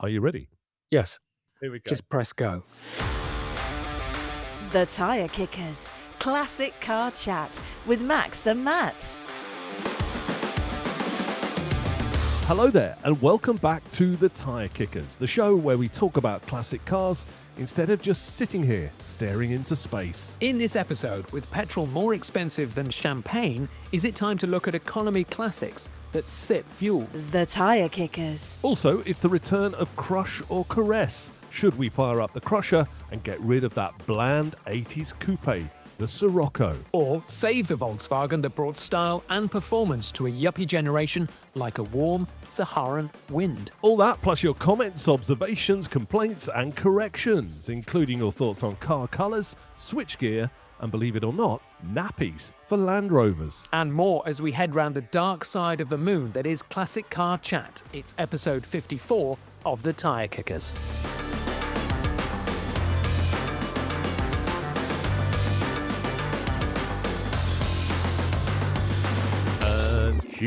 Are you ready? Yes. Here we go. Just press go. The Tire Kickers, classic car chat with Max and Matt. Hello there, and welcome back to The Tire Kickers, the show where we talk about classic cars instead of just sitting here staring into space. In this episode, with petrol more expensive than champagne, is it time to look at economy classics that sip fuel? The Tire Kickers. Also, it's the return of Crush or Caress. Should we fire up the Crusher and get rid of that bland 80s coupe, the Scir-coco? Or save the Volkswagen that brought style and performance to a yuppie generation like a warm Saharan wind? All that plus your comments, observations, complaints and corrections, including your thoughts on car colours, switchgear and, believe it or not, nappies for Land Rovers. And more as we head round the dark side of the moon that is Classic Car Chat. It's episode 54 of The Tire Kickers.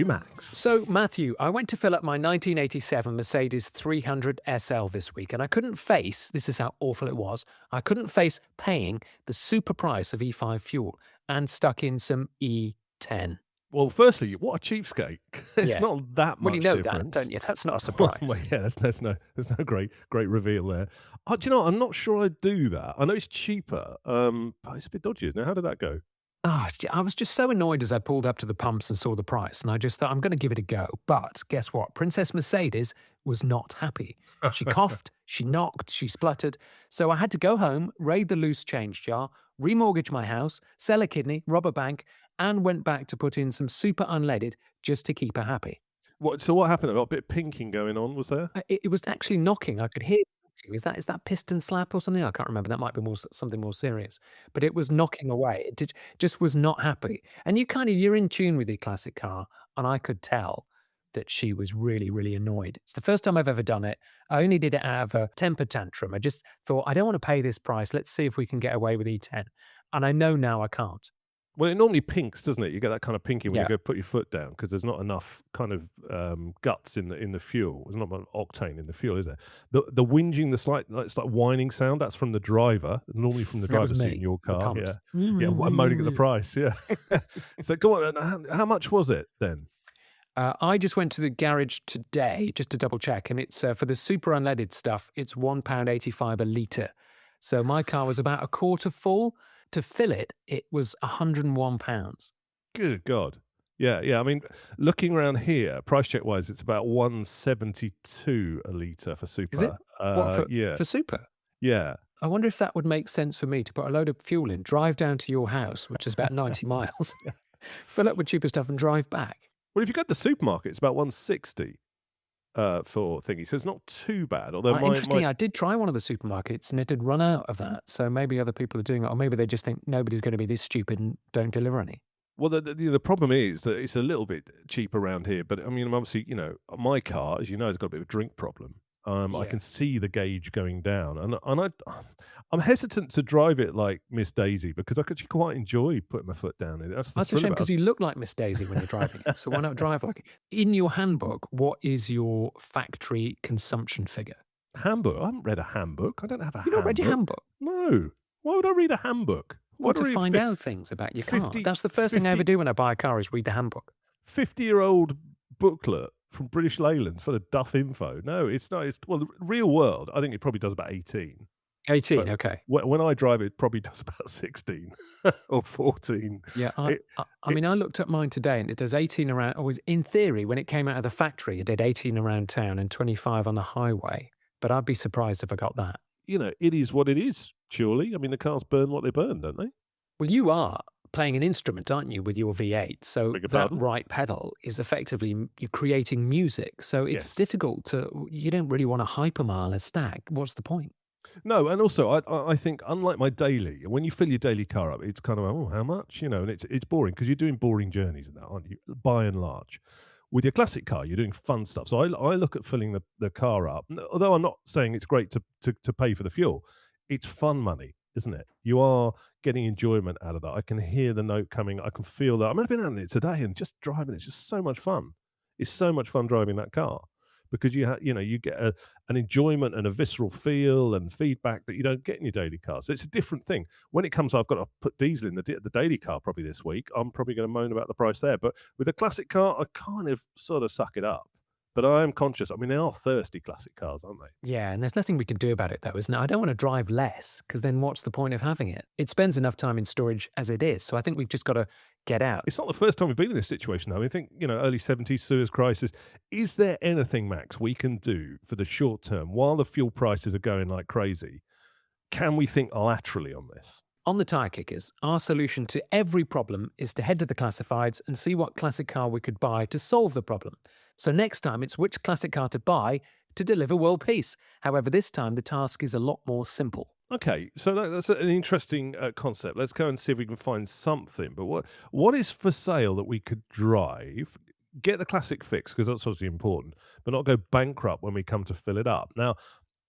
Max. So, Matthew, I went to fill up my 1987 Mercedes 300 SL this week, and I couldn't face, this is how awful it was, I couldn't face paying the super price of E5 fuel and stuck in some E10. Well, firstly, what a cheapskate. It's Yeah. not that much Well, you know difference. that, don't you? That's not a surprise. Well, yeah, there's no great reveal there. Do you know, I'm not sure I'd do that. I know it's cheaper, but it's a bit dodgy. Now, how did that go? I was just so annoyed as I pulled up to the pumps and saw the price, and I just thought, I'm going to give it a go. But guess what? Princess Mercedes was not happy. She coughed, she knocked, she spluttered. So I had to go home, raid the loose change jar, remortgage my house, sell a kidney, rob a bank, and went back to put in some super unleaded just to keep her happy. So what happened? A bit of pinking going on, was there? It was actually knocking. I could hear. Is that piston slap or something? I can't remember. That might be something more serious. But it was knocking away. It just was not happy. And you're in tune with your classic car, and I could tell that she was really, really annoyed. It's the first time I've ever done it. I only did it out of a temper tantrum. I just thought, I don't want to pay this price. Let's see if we can get away with E10. And I know now I can't. Well, it normally pinks, doesn't it? You get that kind of pinking when Yeah. you go put your foot down because there's not enough kind of guts in the fuel. There's not much octane in the fuel, is there? The whinging, it's like whining sound. That's from the driver. Normally from the That was driver's seat me, in your the car. pumps. Yeah, I'm moaning at the price. Yeah. So go on. And how much was it then? I just went to the garage today just to double check, and it's for the super unleaded stuff. It's £1.85 a litre. So my car was about a quarter full. To fill it, it was £101. Good God. Yeah. I mean, looking around here, price check wise, it's about 172 a litre for super. Is it? Yeah. For super? Yeah. I wonder if that would make sense for me to put a load of fuel in, drive down to your house, which is about 90 miles, fill up with cheaper stuff and drive back. Well, if you go to the supermarket, it's about 160 for thingy, so it's not too bad. Although Interesting, I did try one of the supermarkets and it had run out of that. So maybe other people are doing it, or maybe they just think nobody's going to be this stupid and don't deliver any. Well, the problem is that it's a little bit cheap around here. But I mean, obviously, my car, as you know, has got a bit of a drink problem. I can see the gauge going down, and I'm hesitant to drive it like Miss Daisy because I could quite enjoy putting my foot down in it. That's a shame because you look like Miss Daisy when you're driving it. So why not drive like it? In your handbook, what is your factory consumption figure? Handbook? I haven't read a handbook. I don't have a handbook. You not read your handbook? No. Why would I read a handbook? Well, to find out things about your car. That's the first thing I ever do when I buy a car is read the handbook. 50-year-old booklet from British Leyland full of duff info. No, it's not. Well, the real world, I think it probably does about 18. 18, But okay. when I drive it probably does about 16 or 14. Yeah, I mean, I looked at mine today and it does 18 around, always in theory, when it came out of the factory, it did 18 around town and 25 on the highway. But I'd be surprised if I got that. It is what it is, surely. I mean, the cars burn what they burn, don't they? Well, you are playing an instrument, aren't you, with your V8? So Beg your that pardon? right pedal is effectively you're creating music. So it's Yes. difficult you don't really want to hypermile a stack. What's the point? No, and also I think unlike my daily, when you fill your daily car up, it's kind of how much, and it's boring because you're doing boring journeys and that, aren't you? By and large, with your classic car, you're doing fun stuff. So I look at filling the car up. Although I'm not saying it's great to pay for the fuel, it's fun money, isn't it? You are getting enjoyment out of that. I can hear the note coming. I can feel that. I've been out in it today and just driving. It's just so much fun. It's so much fun driving that car. because you get an enjoyment and a visceral feel and feedback that you don't get in your daily car. So it's a different thing. When it comes, I've got to put diesel in the daily car probably this week. I'm probably going to moan about the price there. But with a classic car, I kind of sort of suck it up. But I am conscious. I mean, they are thirsty classic cars, aren't they? Yeah, and there's nothing we can do about it, though, isn't it? I don't want to drive less, because then what's the point of having it? It spends enough time in storage as it is, so I think we've just got to get out. It's not the first time we've been in this situation, though. I think, early 70s, Suez crisis. Is there anything, Max, we can do for the short term while the fuel prices are going like crazy? Can we think laterally on this? On the tyre kickers, our solution to every problem is to head to the classifieds and see what classic car we could buy to solve the problem. So next time it's which classic car to buy to deliver world peace. However, this time the task is a lot more simple. Okay, so that's an interesting concept. Let's go and see if we can find something. But what is for sale that we could drive, get the classic fix, because that's obviously important, but not go bankrupt when we come to fill it up? Now,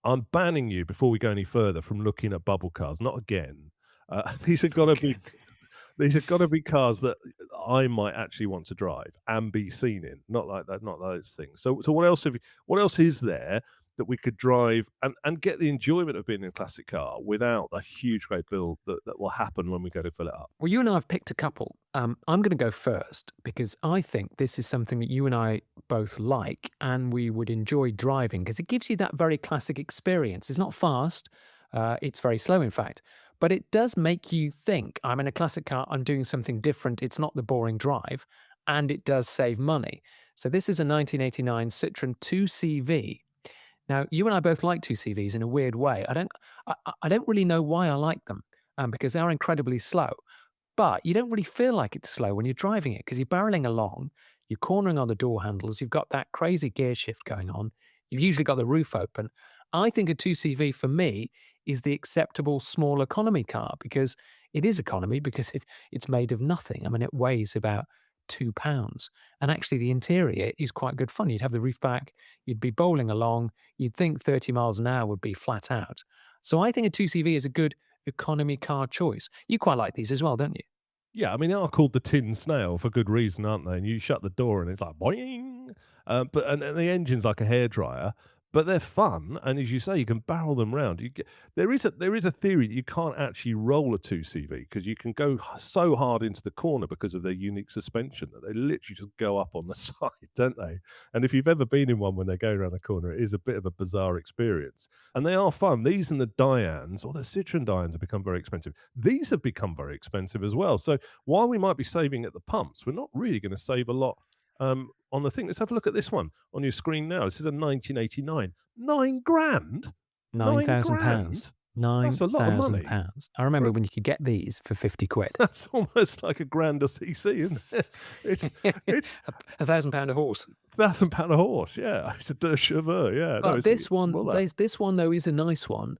I'm banning you, before we go any further, from looking at bubble cars. Not again. These have got to be these have got to be cars that I might actually want to drive and be seen in. Not like that, not those things. So what else is there that we could drive and get the enjoyment of being in a classic car without the huge great bill that will happen when we go to fill it up? Well, you and I have picked a couple. I'm going to go first because I think this is something that you and I both like and we would enjoy driving because it gives you that very classic experience. It's not fast. It's very slow, in fact. But it does make you think, I'm in a classic car, I'm doing something different. It's not the boring drive. And it does save money. So this is a 1989 Citroen 2CV. Now, you and I both like 2CVs in a weird way. I don't really know why I like them because they are incredibly slow. But you don't really feel like it's slow when you're driving it because you're barreling along, you're cornering on the door handles, you've got that crazy gear shift going on, you've usually got the roof open. I think a 2CV for me is the acceptable small economy car because it is economy because it's made of nothing. I mean, it weighs about £2. And actually the interior is quite good fun. You'd have the roof back, you'd be bowling along, you'd think 30 miles an hour would be flat out. So I think a 2CV is a good economy car choice. You quite like these as well, don't you? Yeah, I mean, they are called the tin snail for good reason, aren't they? And you shut the door and it's like boing, and the engine's like a hairdryer. But they're fun, and as you say, you can barrel them round. There is a theory that you can't actually roll a 2CV because you can go so hard into the corner because of their unique suspension that they literally just go up on the side, don't they? And if you've ever been in one when they're going around the corner, it is a bit of a bizarre experience. And they are fun. These and the Dianes, or the Citroen Dianes, have become very expensive. These have become very expensive as well. So while we might be saving at the pumps, we're not really going to save a lot on the thing. Let's have a look at this one on your screen now. This is a 1989. £9,000? £9,000. That's a lot of money. £9,000. I remember when you could get these for 50 quid. That's almost like a grand a cc, isn't it? It's £1,000 a horse. £1,000 a horse, yeah. It's a deux chevaux, yeah. But this one though is a nice one.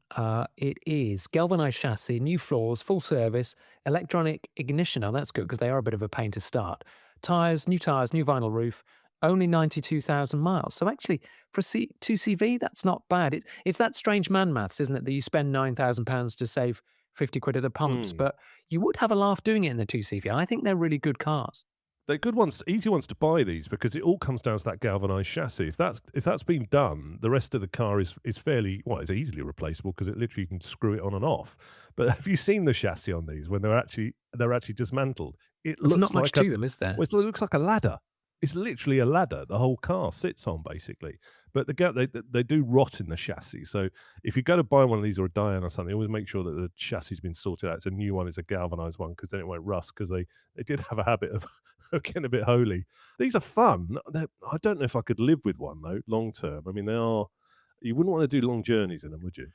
It is galvanized chassis, new floors, full service, electronic ignition. Now that's good because they are a bit of a pain to start. New tyres, new vinyl roof, only 92,000 miles. So actually, for a 2CV, that's not bad. It's that strange man maths, isn't it, that you spend £9,000 to save 50 quid at the pumps, but you would have a laugh doing it in the 2CV. I think they're really good cars. They're good ones, easy ones to buy these because it all comes down to that galvanized chassis. If that's been done, the rest of the car is fairly it's easily replaceable because it literally can screw it on and off. But have you seen the chassis on these when they're actually dismantled? There's not much to them, is there? Well, it looks like a ladder. It's literally a ladder the whole car sits on, basically. But they do rot in the chassis. So if you go to buy one of these or a Diane or something, always make sure that the chassis has been sorted out. It's a new one, it's a galvanized one, because then it won't rust, because they did have a habit of getting a bit holy. These are fun. I don't know if I could live with one, though, long term. I mean, you wouldn't want to do long journeys in them, would you?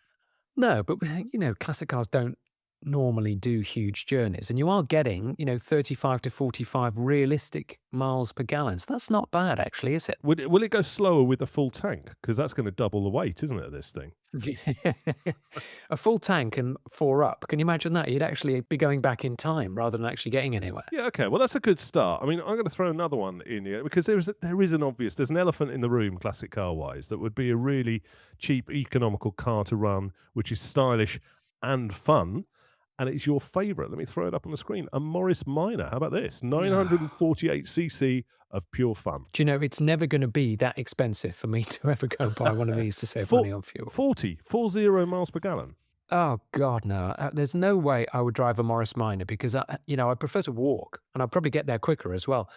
No, but, classic cars don't normally do huge journeys, and you are getting 35 to 45 realistic miles per gallon. So that's not bad, actually, is it? Will it go slower with a full tank? Because that's going to double the weight, isn't it, of this thing? A full tank and 4 up. Can you imagine that? You'd actually be going back in time rather than actually getting anywhere. Yeah, okay. Well, that's a good start. I mean, I'm going to throw another one in here because there's an elephant in the room, classic car wise, that would be a really cheap, economical car to run, which is stylish and fun. and it's your favourite. Let me throw it up on the screen. A Morris Minor. How about this? 948cc of pure fun. Do you know, it's never going to be that expensive for me to ever go buy one of these to save money on fuel. 40 miles per gallon. Oh, God, no. There's no way I would drive a Morris Minor because, I prefer to walk and I'd probably get there quicker as well.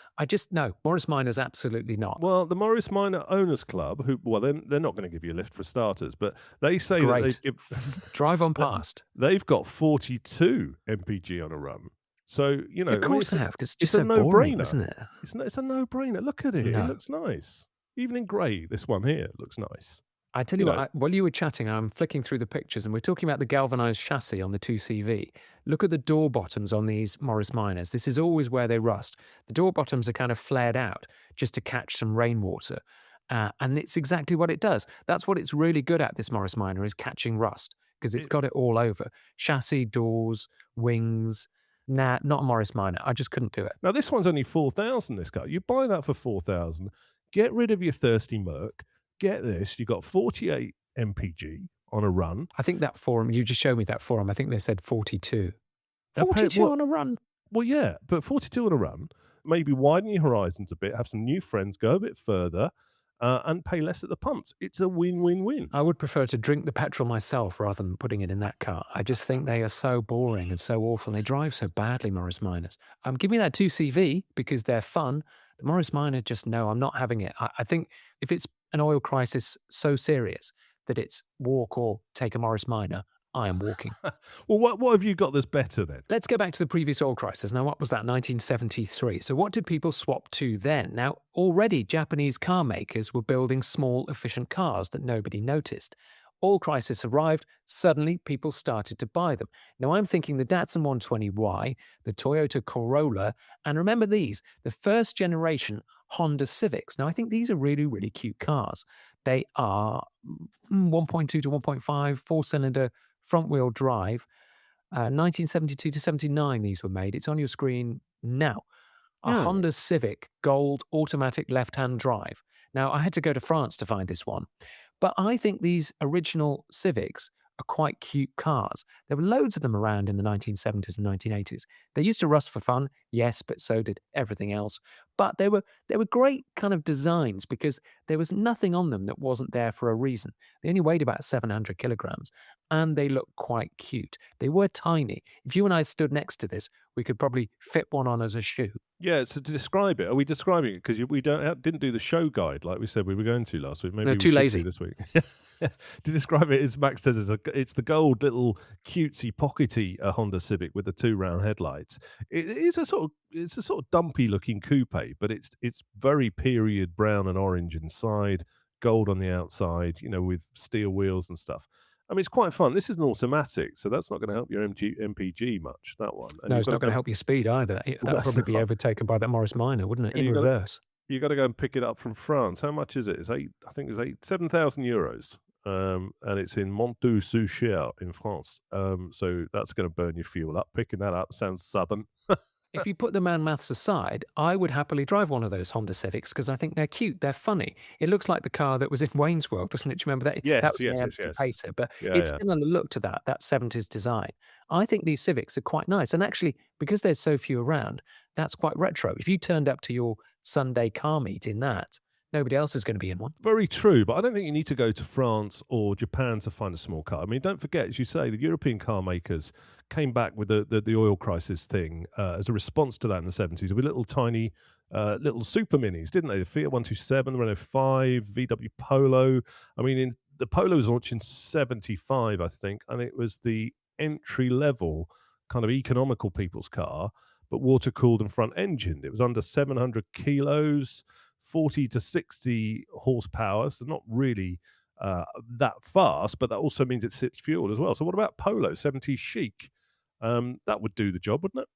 No, Morris Minor's absolutely not. Well, the Morris Minor Owners Club, they're not going to give you a lift for starters, but they say Great. that they give, Drive on past. they've got 42 mpg on a run. So, Of course they have, because it's just a so boring, no-brainer. isn't it? It's a no-brainer. Look at it. No. It looks nice. Even in grey, this one here looks nice. I tell you what, while you were chatting, I'm flicking through the pictures and we're talking about the galvanized chassis on the 2CV. Look at the door bottoms on these Morris Minors. This is always where they rust. The door bottoms are kind of flared out just to catch some rainwater. And it's exactly what it does. That's what it's really good at, this Morris Minor, is catching rust, because it's got it all over. Chassis, doors, wings. Nah, not a Morris Minor. I just couldn't do it. Now, this one's only 4,000, this car. You buy that for 4,000, get rid of your thirsty Merc, get this, you got 48 mpg on a run. I think that forum, you just showed me that forum, I think they said 42. 42 on a run? Well, yeah, but 42 on a run, maybe widen your horizons a bit, have some new friends, go a bit further, and pay less at the pumps. It's a win-win-win. I would prefer to drink the petrol myself rather than putting it in that car. I just think they are so boring and so awful, and they drive so badly, Morris Minors. Give me that 2CV because they're fun. The Morris Minor, just no, I'm not having it. I think if it's an oil crisis so serious that it's walk or take a Morris Minor, I am walking. Well, what have you got that's better then? Let's go back to the previous oil crisis. Now, what was that? 1973. So what did people swap to then? Now, already Japanese car makers were building small, efficient cars that nobody noticed. Oil crisis arrived, suddenly people started to buy them. Now, I'm thinking the Datsun 120Y, the Toyota Corolla, and remember these, the first generation Honda Civics. Now, I think these are really, really cute cars. They are 1.2 to 1.5, four-cylinder, front-wheel drive. 1972 to 79 these were made. It's on your screen now. A Honda Civic Gold automatic left-hand drive. Now, I had to go to France to find this one. But I think these original Civics are quite cute cars. There were loads of them around in the 1970s and 1980s. They used to rust for fun, yes, but so did everything else. But they were great kind of designs because there was nothing on them that wasn't there for a reason. They only weighed about 700 kilograms and they looked quite cute. They were tiny. If you and I stood next to this, we could probably fit one on as a shoe. Yeah, so to describe it, are we describing it? Because we didn't do the show guide like we said we were going to last week. Maybe No, we too should lazy. do this week. To describe it, as Max says, it's the gold little cutesy pockety Honda Civic with the two round headlights. It's a sort of dumpy looking coupe, but it's very period brown and orange inside, gold on the outside, with steel wheels and stuff. I mean, it's quite fun. This is an automatic, so that's not going to help your MPG much, that one. And no, it's not going to help your speed either. That would probably be overtaken by that Morris Minor, wouldn't it? In reverse. You got to go and pick it up from France. How much is it? I think it's 7,000 euros. And it's in Montaut-sur-Cher in France. So that's going to burn your fuel up. Picking that up sounds southern. If you put the man maths aside, I would happily drive one of those Honda Civics because I think they're cute, they're funny. It looks like the car that was in Wayne's World, doesn't it? Do you remember that? Yes, that was yes. Pacer, but it's similar look to that 70s design. I think these Civics are quite nice. And actually, because there's so few around, that's quite retro. If you turned up to your Sunday car meet in that, nobody else is going to be in one. Very true, but I don't think you need to go to France or Japan to find a small car. I mean, don't forget, as you say, the European car makers came back with the oil crisis thing as a response to that in the 70s with little tiny little super minis, didn't they? The Fiat 127, the Renault 5, VW Polo. I mean, the Polo was launched in 75, I think, and it was the entry-level kind of economical people's car, but water-cooled and front-engined. It was under 700 kilos, 40 to 60 horsepower, so not really that fast, but that also means it sips fuel as well. So what about Polo 70s chic? That would do the job, wouldn't it?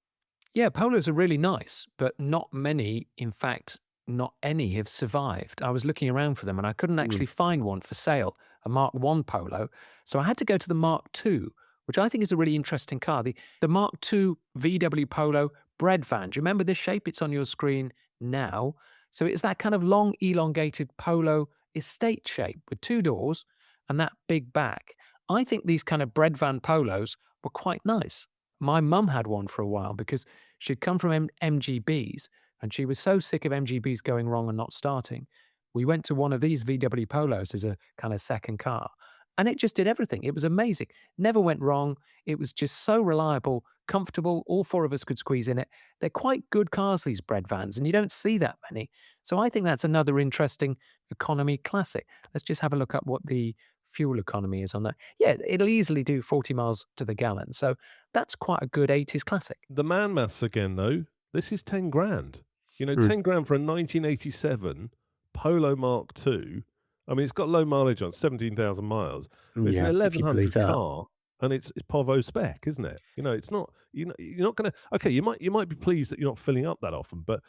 Yeah, Polos are really nice, but not many, in fact, not any have survived. I was looking around for them and I couldn't actually find one for sale, a Mark I Polo. So I had to go to the Mark II, which I think is a really interesting car. The Mark II VW Polo bread van. Do you remember this shape? It's on your screen now. So it's that kind of long, elongated Polo estate shape with two doors and that big back. I think these kind of bread van Polos were quite nice. My mum had one for a while because she'd come from MGBs and she was so sick of MGBs going wrong and not starting. We went to one of these VW Polos as a kind of second car, and it just did everything. It was amazing. Never went wrong. It was just so reliable, comfortable. All four of us could squeeze in it. They're quite good cars, these bread vans, and you don't see that many. So I think that's another interesting economy classic. Let's just have a look at what the fuel economy is on that. Yeah, it'll easily do 40 miles to the gallon. So that's quite a good 80s classic. The man maths again, though. This is 10 grand. You know, Mm. 10 grand for a 1987 Polo Mark II. I mean, it's got low mileage on 17,000 miles. But it's an Yeah, if you believe 1100 that. car, and it's Povo spec, isn't it? You know, it's not. You're not going to. Okay, you might be pleased that you're not filling up that often, but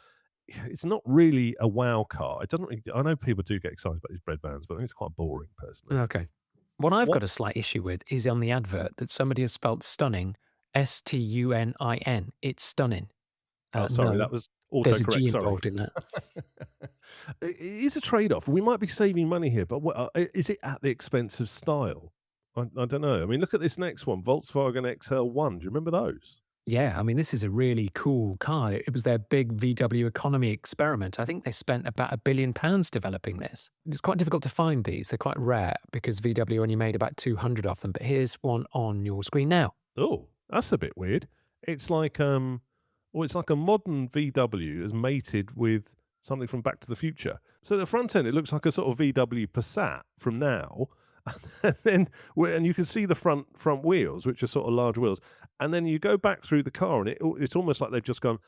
it's not really a wow car. It doesn't. Really, I know people do get excited about these bread vans, but I think it's quite boring personally. Okay. What I've What? got a slight issue with is on the advert that somebody has spelt stunning, STUNIN. It's stunning. Oh, sorry, No, that was there's a G autocorrect. Sorry. involved in that. It is a trade-off. We might be saving money here, but is it at the expense of style? I don't know. I mean, look at this next one, Volkswagen XL1. Do you remember those? Yeah, I mean, this is a really cool car. It was their big VW economy experiment. I think they spent about £1 billion developing this. It's quite difficult to find these. They're quite rare because VW only made about 200 of them. But here's one on your screen now. Oh, that's a bit weird. It's like it's like a modern VW has mated with something from Back to the Future. So the front end, it looks like a sort of VW Passat from now. And then, and you can see the front wheels, which are sort of large wheels. And then you go back through the car, and it's almost like they've just gone,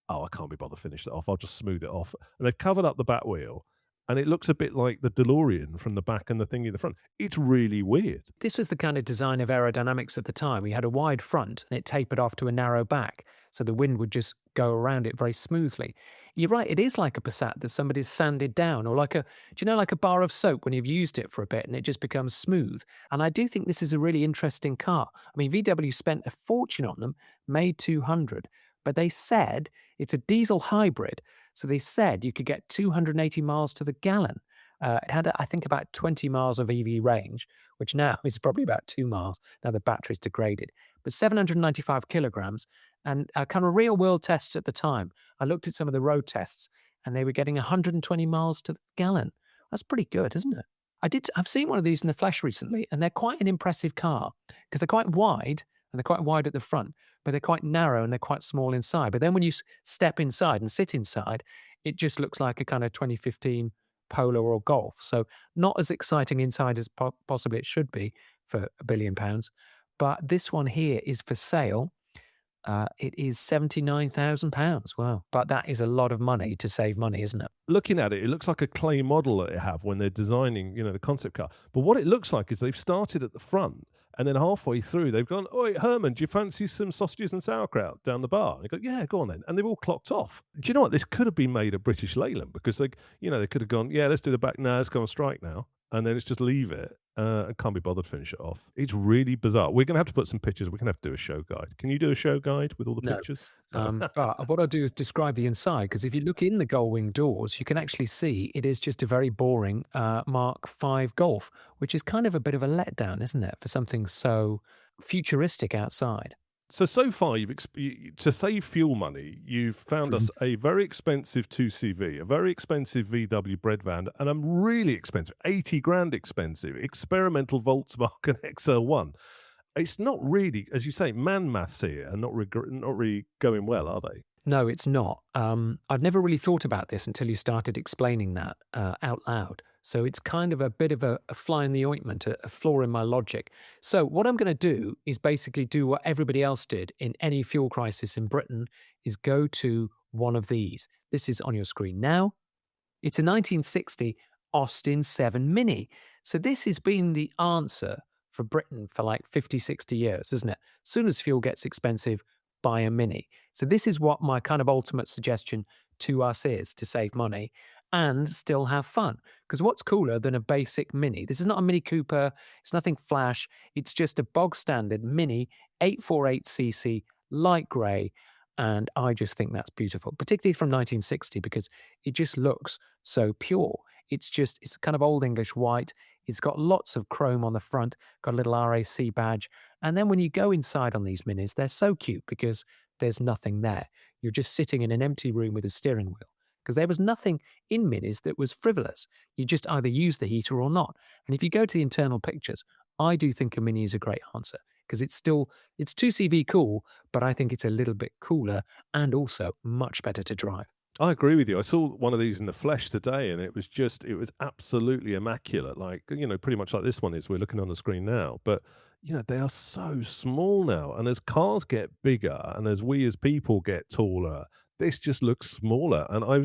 oh, I can't be bothered to finish that off. I'll just smooth it off. And they've covered up the back wheel, and it looks a bit like the DeLorean from the back and the thing in the front. It's really weird. This was the kind of design of aerodynamics at the time. We had a wide front and it tapered off to a narrow back, so the wind would just go around it very smoothly. You're right, it is like a Passat that somebody's sanded down, or like like a bar of soap when you've used it for a bit and it just becomes smooth. And I do think this is a really interesting car. I mean, VW spent a fortune on them, made 200, but they said it's a diesel hybrid. So they said you could get 280 miles to the gallon. It had, I think, about 20 miles of EV range, which now is probably about 2 miles. Now the battery's degraded, but 795 kilograms. And kind of real world tests at the time, I looked at some of the road tests and they were getting 120 miles to the gallon. That's pretty good, isn't it? I've seen one of these in the flesh recently, and they're quite an impressive car because they're quite wide, and they're quite wide at the front, but they're quite narrow and they're quite small inside. But then when you step inside and sit inside, it just looks like a kind of 2015 Polo or Golf. So not as exciting inside as possibly it should be for £1 billion. But this one here is for sale. It is £79,000. Wow. But that is a lot of money to save money, isn't it? Looking at it, it looks like a clay model that they have when they're designing, the concept car. But what it looks like is they've started at the front, and then halfway through they've gone, "Oi, Herman, do you fancy some sausages and sauerkraut down the bar?" And they go, "Yeah, go on then." And they've all clocked off. Do you know what? This could have been made a British Leyland, because they could have gone, "Yeah, let's do the back now. Let's go on strike now." And then it's just leave it. I can't be bothered to finish it off. It's really bizarre. We're going to have to put some pictures. We're going to have to do a show guide. Can you do a show guide with all the No. pictures? But what I'll do is describe the inside, because if you look in the gull-wing doors, you can actually see it is just a very boring Mark V Golf, which is kind of a bit of a letdown, isn't it, for something so futuristic outside? So far, to save fuel money, you've found us a very expensive 2CV, a very expensive VW bread van, and a really expensive, 80 grand expensive, experimental Volkswagen XL1. It's not really, as you say, man maths here are not really going well, are they? No, it's not. I've never really thought about this until you started explaining that out loud. So it's kind of a bit of a fly in the ointment, a flaw in my logic. So what I'm going to do is basically do what everybody else did in any fuel crisis in Britain, is go to one of these. This is on your screen now. It's a 1960 Austin 7 Mini. So this has been the answer for Britain for like 50, 60 years, isn't it? As soon as fuel gets expensive, buy a Mini. So this is what my kind of ultimate suggestion to us is, to save money and still have fun. Because what's cooler than a basic Mini? This is not a Mini Cooper. It's nothing flash. It's just a bog standard Mini 848cc light grey. And I just think that's beautiful, particularly from 1960, because it just looks so pure. It's kind of old English white. It's got lots of chrome on the front, got a little RAC badge. And then when you go inside on these Minis, they're so cute because there's nothing there. You're just sitting in an empty room with a steering wheel. Because there was nothing in Minis that was frivolous. You just either use the heater or not. And if you go to the internal pictures, I do think a Mini is a great answer because it's 2CV cool, but I think it's a little bit cooler and also much better to drive. I agree with you. I saw one of these in the flesh today, and it was absolutely immaculate. Like, pretty much like this one is. We're looking on the screen now, but they are so small now. And as cars get bigger, and as we as people get taller, this just looks smaller. And I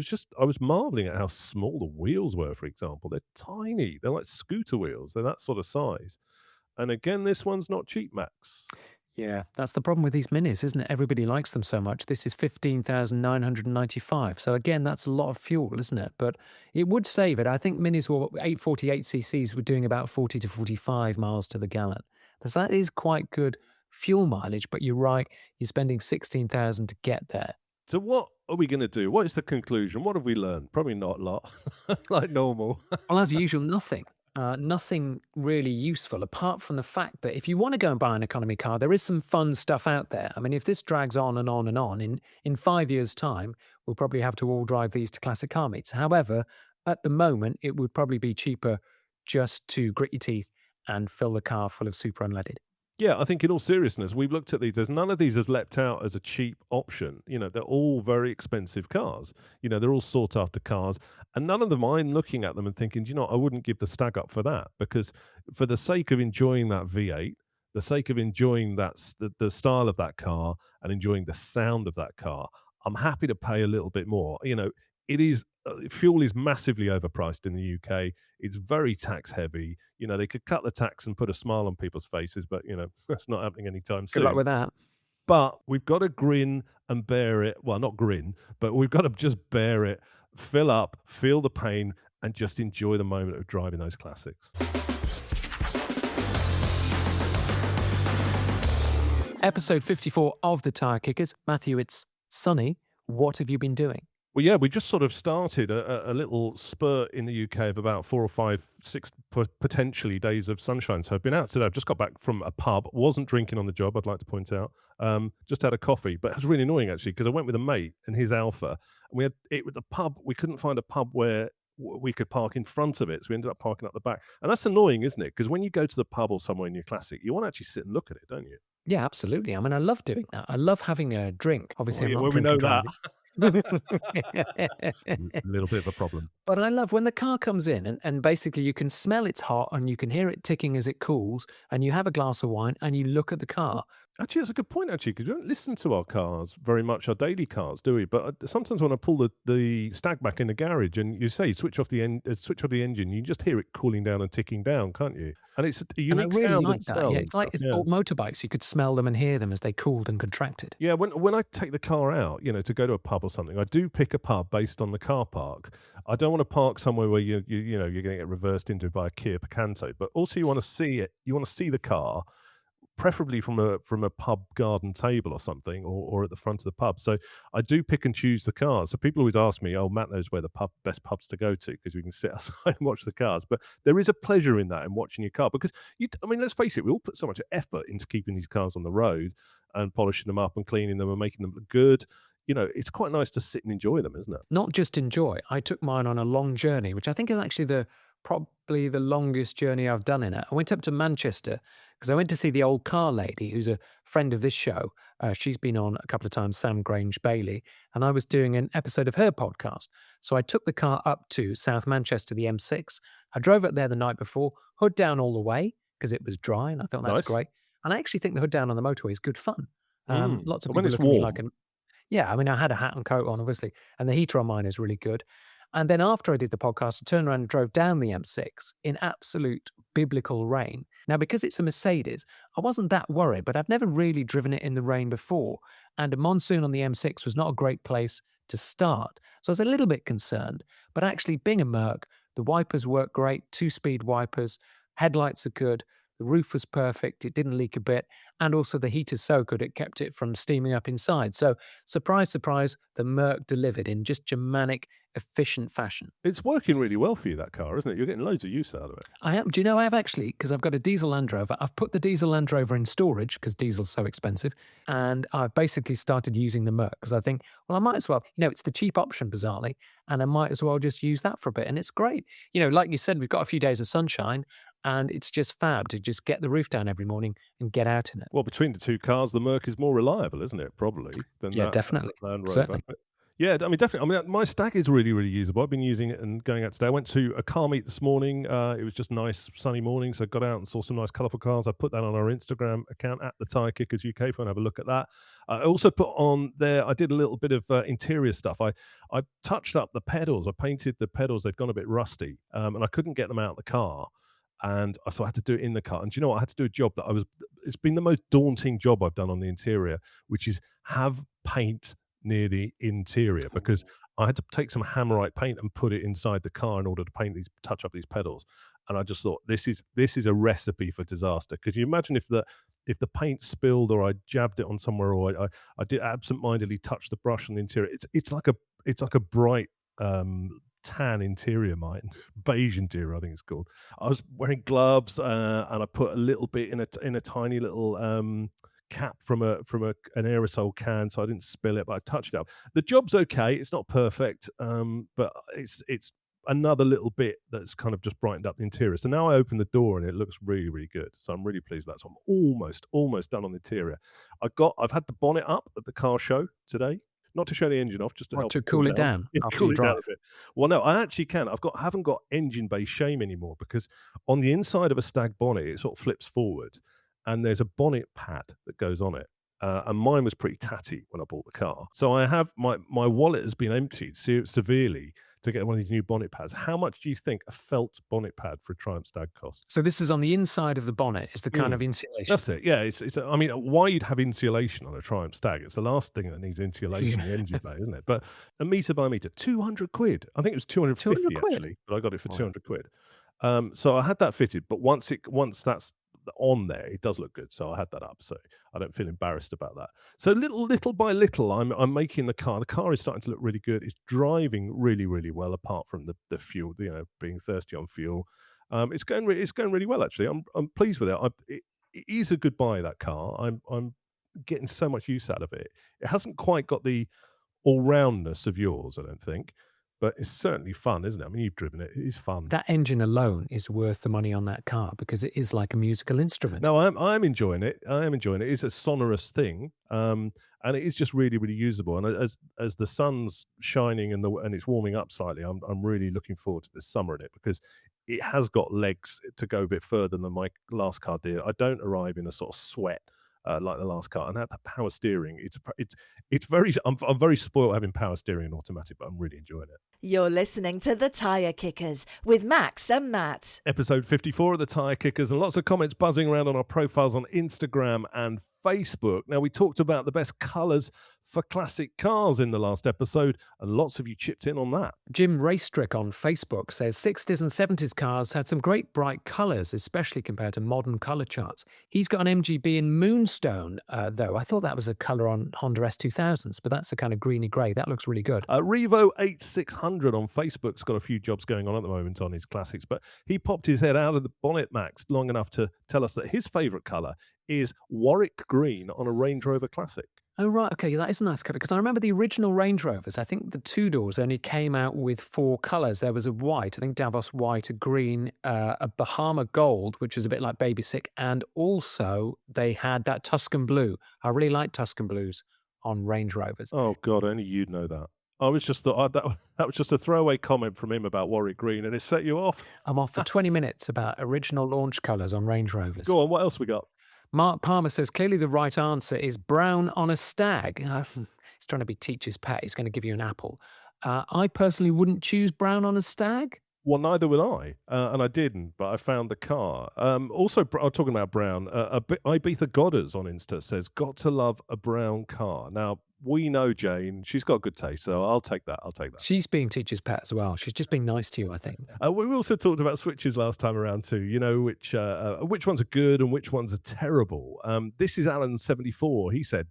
was marveling at how small the wheels were. For example, they're tiny. They're like scooter wheels. They're that sort of size. And again, this one's not cheap, Max. Yeah, that's the problem with these Minis, isn't it? Everybody likes them so much. This is 15,995. So again, that's a lot of fuel, isn't it? But it would save it. I think Minis were 848 cc's were doing about 40 to 45 miles to the gallon. So that is quite good fuel mileage, but you're right, you're spending 16,000 to get there. So what are we going to do? What is the conclusion? What have we learned? Probably not a lot, like normal. Well, as usual, nothing. Nothing really useful apart from the fact that if you want to go and buy an economy car, there is some fun stuff out there. I mean, if this drags on and on and on, in 5 years' time, we'll probably have to all drive these to classic car meets. However, at the moment, it would probably be cheaper just to grit your teeth and fill the car full of super unleaded. Yeah, I think in all seriousness, we've looked at these. There's none of these have leapt out as a cheap option. They're all very expensive cars. They're all sought after cars. And none of them, I'm looking at them and thinking, I wouldn't give the stag up for that, because for the sake of enjoying that V8, the sake of enjoying the style of that car and enjoying the sound of that car, I'm happy to pay a little bit more. It is fuel is massively overpriced in the UK. It's very tax heavy. They could cut the tax and put a smile on people's faces, but that's not happening anytime soon. Good luck with that. But we've got to grin and bear it. Well, not grin, but we've got to just bear it, fill up, feel the pain, and just enjoy the moment of driving those classics. Episode 54 of The Tyre Kickers. Matthew, it's sunny. What have you been doing? Well, yeah, we just sort of started a little spurt in the UK of about 4 or 5, 6 potentially days of sunshine. So I've been out today. I've just got back from a pub. Wasn't drinking on the job, I'd like to point out. Just had a coffee, but it was really annoying actually because I went with a mate and his Alpha. And we had it with the pub. We couldn't find a pub where we could park in front of it, so we ended up parking up the back. And that's annoying, isn't it? Because when you go to the pub or somewhere in your classic, you want to actually sit and look at it, don't you? Yeah, absolutely. I mean, I love doing that. I love having a drink. Obviously, I'm not we know drinking that. A little bit of a problem. But I love when the car comes in and basically you can smell it's hot and you can hear it ticking as it cools and you have a glass of wine and you look at the car. Actually, that's a good point, actually, because we don't listen to our cars very much, our daily cars, do we? But sometimes when I pull the stag back in the garage and you say switch off the engine, you just hear it cooling down and ticking down, can't you? And it's a unique and I really sound like and that. smell Yeah, and it's like stuff, it's old motorbikes. You could smell them and hear them as they cooled and contracted. Yeah, when I take the car out, to go to a pub or something, I do pick a pub based on the car park. I don't want to park somewhere where you're going to get reversed into by a Kia Picanto, but also you want to see it. You want to see the car, preferably from a pub garden table or something, or at the front of the pub. So I do pick and choose the cars. So people always ask me, "Oh, Matt knows where the best pubs to go to because we can sit outside and watch the cars." But there is a pleasure in that in watching your car because let's face it, we all put so much effort into keeping these cars on the road and polishing them up and cleaning them and making them look good. It's quite nice to sit and enjoy them, isn't it? Not just enjoy. I took mine on a long journey, which I think is actually probably the longest journey I've done in it. I went up to Manchester because I went to see the old car lady who's a friend of this show. She's been on a couple of times, Sam Grange Bailey, and I was doing an episode of her podcast. So I took the car up to South Manchester, the M6. I drove up there the night before, hood down all the way because it was dry, and I thought that's great. And I actually think the hood down on the motorway is good fun. Lots of people look at me like yeah, I mean, I had a hat and coat on, obviously, and the heater on mine is really good. And then after I did the podcast, I turned around and drove down the M6 in absolute biblical rain. Now, because it's a Mercedes, I wasn't that worried, but I've never really driven it in the rain before. And a monsoon on the M6 was not a great place to start. So I was a little bit concerned. But actually, being a Merc, the wipers work great, 2-speed wipers, headlights are good. The roof was perfect. It didn't leak a bit. And also the heater's so good, it kept it from steaming up inside. So surprise, surprise, the Merc delivered in just Germanic efficient fashion. It's working really well for you, that car, isn't it? You're getting loads of use out of it. I am. Do you know I have actually? Because I've got a diesel Land Rover. I've put the diesel Land Rover in storage because diesel's so expensive, and I've basically started using the Merc because I think, well, I might as well. It's the cheap option, bizarrely, and I might as well just use that for a bit. And it's great. Like you said, we've got a few days of sunshine, and it's just fab to just get the roof down every morning and get out in it. Well, between the two cars, the Merc is more reliable, isn't it? Probably than Yeah, that definitely. Land Rover. Certainly. Yeah, I mean, definitely. I mean, my Stag is really, really usable. I've been using it and going out today. I went to a car meet this morning. It was just nice, sunny morning, so I got out and saw some nice, colourful cars. I put that on our Instagram account at the Tyre Kickers UK. If you want to have a look at that. I also put on there. I did a little bit of interior stuff. I touched up the pedals. I painted the pedals. They'd gone a bit rusty, and I couldn't get them out of the car. And so I had to do it in the car. And do you know what? I had to do a job it's been the most daunting job I've done on the interior, which is have paint near the interior, because I had to take some Hammerite paint and put it inside the car in order to touch up these pedals. And I just thought, this is a recipe for disaster. Could you imagine if the paint spilled, or I jabbed it on somewhere, or I did absentmindedly touch the brush on the interior? It's like a bright tan interior, mine beige interior, I think it's called. I was wearing gloves, and I put a little bit in a tiny little cap from an aerosol can, so I didn't spill it, but I touched it up. The job's okay. It's not perfect, but it's another little bit that's kind of just brightened up the interior. So now I open the door and it looks really, really good. So I'm really pleased with that. So I'm almost done on the interior. I've had the bonnet up at the car show today. Not to show the engine off, just to help to cool it down after cool you it down drive. a bit. Well, no, I actually can. Haven't got engine bay shame anymore, because on the inside of a Stag bonnet, it sort of flips forward, and there's a bonnet pad that goes on it. And mine was pretty tatty when I bought the car. So I have my wallet has been emptied severely to get one of these new bonnet pads. How much do you think a felt bonnet pad for a Triumph Stag costs? So this is on the inside of the bonnet. It's the kind of insulation. That's it. Yeah, I mean, why you'd have insulation on a Triumph Stag? It's the last thing that needs insulation in the engine bay, isn't it? But a metre by metre, 200 quid. I think it was 250 actually, but I got it for 200 quid. So I had that fitted, but once that's on there, it does look good. So I had that up, so I don't feel embarrassed about that. So little by little, I'm making the car. The car is starting to look really good. It's driving really, really well, apart from the fuel, being thirsty on fuel. It's going really well, actually. I'm pleased with it. It is a good buy, that car. I'm getting so much use out of it. It hasn't quite got the all-roundness of yours, I don't think, but it's certainly fun, isn't it? I mean, you've driven it. It is fun. That engine alone is worth the money on that car, because it is like a musical instrument. No, I'm enjoying it. It's a sonorous thing, and it is just really, really usable. And as the sun's shining and it's warming up slightly, I'm really looking forward to this summer in it, because it has got legs to go a bit further than my last car did. I don't arrive in a sort of sweat like the last car, and that power steering. It's very. I'm very spoiled having power steering and automatic, but I'm really enjoying it. You're listening to the Tyre Kickers with Max and Matt. Episode 54 of the Tyre Kickers, and lots of comments buzzing around on our profiles on Instagram and Facebook. Now, we talked about the best colours for classic cars in the last episode, and lots of you chipped in on that. Jim Raystrick on Facebook says 60s and 70s cars had some great bright colours, especially compared to modern colour charts. He's got an MGB in Moonstone, though. I thought that was a colour on Honda S2000s, but that's a kind of greeny grey. That looks really good. Revo 8600 on Facebook's got a few jobs going on at the moment on his classics, but he popped his head out of the bonnet, Max, long enough to tell us that his favourite colour is Warwick Green on a Range Rover Classic. Oh, right. Okay, that is a nice colour, because I remember the original Range Rovers. I think the two doors only came out with 4 colours. There was a white, I think Davos white, a green, a Bahama gold, which was a bit like Baby Sick, and also they had that Tuscan blue. I really like Tuscan blues on Range Rovers. Oh, God, only you'd know that. I was just thought that was just a throwaway comment from him about Warwick Green, and it set you off. I'm off for 20 minutes about original launch colours on Range Rovers. Go on, what else we got? Mark Palmer says, clearly the right answer is brown on a Stag. He's trying to be teacher's pet. He's going to give you an apple. I personally wouldn't choose brown on a Stag. Well, neither would I, and I didn't, but I found the car. Also, I'm talking about brown. Ibiza Godders on Insta says, got to love a brown car. Now, we know Jane. She's got good taste, so I'll take that. I'll take that. She's being teacher's pet as well. She's just being nice to you, I think. We also talked about switches last time around too. You know, which ones are good and which ones are terrible. This is Alan74. He said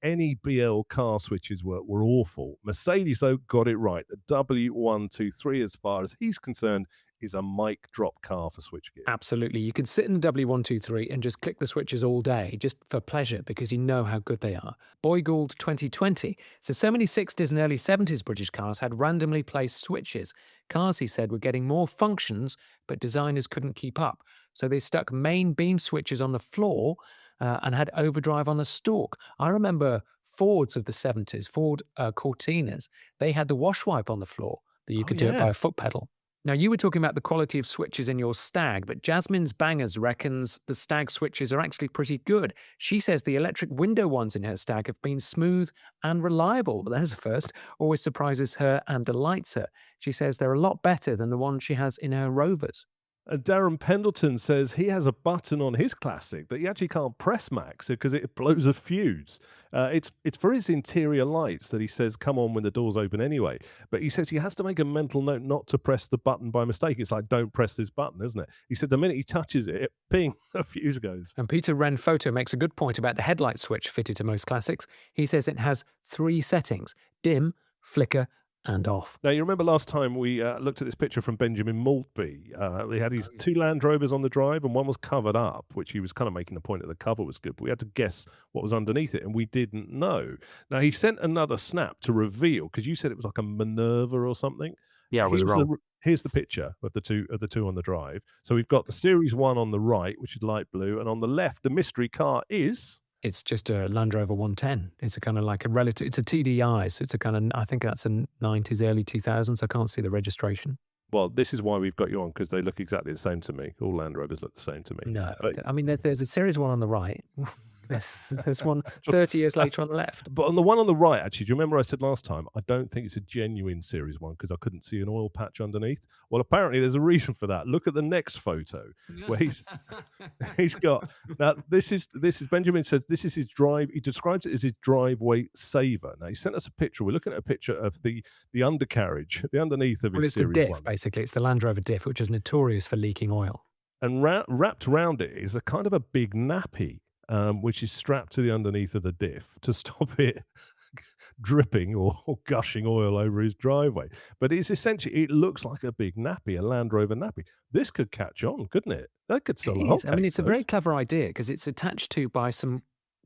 any BL car switches were awful. Mercedes, though, got it right. The W123, as far as he's concerned, is a mic drop car for switchgear. Absolutely. You can sit in the W123 and just click the switches all day, just for pleasure, because you know how good they are. Boy Gould 2020 says so many 60s and early 70s British cars had randomly placed switches. Cars, he said, were getting more functions, but designers couldn't keep up. So they stuck main beam switches on the floor and had overdrive on the stalk. I remember Fords of the 70s, Ford Cortinas, they had the wash wipe on the floor that you could do it by a foot pedal. Now, you were talking about the quality of switches in your Stag, but Jasmine's Bangers reckons the Stag switches are actually pretty good. She says the electric window ones in her Stag have been smooth and reliable. But there's a first. Always surprises her and delights her. She says they're a lot better than the ones she has in her Rovers. Darren Pendleton says he has a button on his Classic that he actually can't press, Max, because it blows a fuse. It's for his interior lights that he says come on when the doors open anyway. But he says he has to make a mental note not to press the button by mistake. It's like, don't press this button, isn't it? He said the minute he touches it, ping, a fuse goes. And Peter Wren Photo makes a good point about the headlight switch fitted to most Classics. He says it has 3 settings: dim, flicker, and off. Now, you remember last time we looked at this picture from Benjamin Maltby. He had his 2 Land Rovers on the drive, and one was covered up, which he was kind of making the point that the cover was good, but we had to guess what was underneath it, and we didn't know. Now, he sent another snap to reveal, because you said it was like a Minerva or something. Yeah, I was wrong. Here's the picture of the two on the drive. So we've got the Series 1 on the right, which is light blue, and on the left, the mystery car is... It's just a Land Rover 110. It's a kind of like a relative, it's a TDI, so it's a kind of, I think that's a 90s, early 2000s. I can't see the registration. Well, this is why we've got you on, because they look exactly the same to me. All Land Rovers look the same to me. No, I mean, there's a Series 1 on the right. There's one 30 years later on the left. But on the one on the right, actually, do you remember I said last time, I don't think it's a genuine Series 1 because I couldn't see an oil patch underneath? Well, apparently there's a reason for that. Look at the next photo where he's got, now this is Benjamin says this is his drive. He describes it as his driveway saver. Now he sent us a picture. We're looking at a picture of the undercarriage, the underneath of his Series 1. It's the diff, basically. It's the Land Rover diff, which is notorious for leaking oil. And wrapped around it is a kind of a big nappy. Which is strapped to the underneath of the diff to stop it dripping or gushing oil over his driveway. But it's essentially, it looks like a big nappy, a Land Rover nappy. This could catch on, couldn't it? That could sell a whole. I mean, it's a very clever idea because it's attached to by some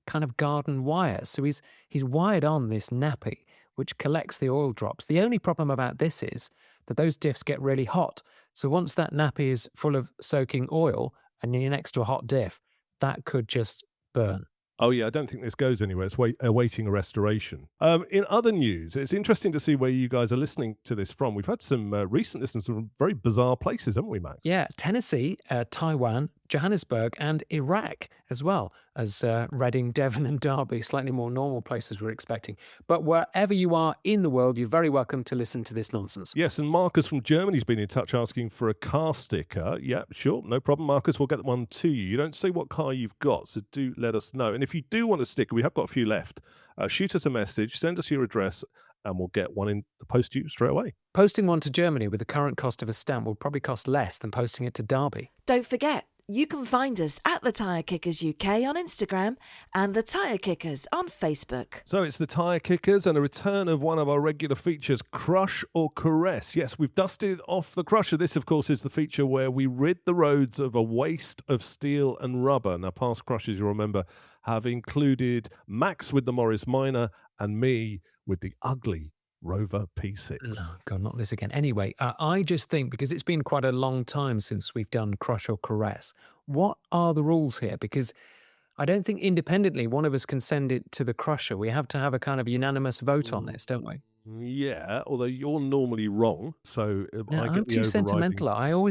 kind of garden wires. So he's wired on this nappy, which collects the oil drops. The only problem about this is that those diffs get really hot. So once that nappy is full of soaking oil and you're next to a hot diff, that could just burn. Oh, yeah, I don't think this goes anywhere. It's awaiting a restoration. In other news, it's interesting to see where you guys are listening to this from. We've had some recent listeners from very bizarre places, haven't we, Max? Yeah, Tennessee, Taiwan, Johannesburg, and Iraq, as well as Reading, Devon, and Derby, slightly more normal places we're expecting. But wherever you are in the world, you're very welcome to listen to this nonsense. Yes, and Marcus from Germany's been in touch asking for a car sticker. Yeah, sure, no problem, Marcus. We'll get one to you. You don't say what car you've got, so do let us know. And if you do want a sticker, we have got a few left. Shoot us a message, send us your address, and we'll get one in the post to you straight away. Posting one to Germany with the current cost of a stamp will probably cost less than posting it to Derby. Don't forget, you can find us at The Tyre Kickers UK on Instagram and The Tyre Kickers on Facebook. So it's The Tyre Kickers and a return of one of our regular features, Crush or Caress. Yes, we've dusted off the Crusher. This, of course, is the feature where we rid the roads of a waste of steel and rubber. Now, past Crushes, you'll remember, have included Max with the Morris Minor and me with the ugly Rover P6. Oh, God, not this again. Anyway, I just think, because it's been quite a long time since we've done Crush or Caress, what are the rules here? Because I don't think independently one of us can send it to the Crusher. We have to have a kind of unanimous vote on this, don't we? Yeah, although you're normally wrong, so no, I get I'm too sentimental.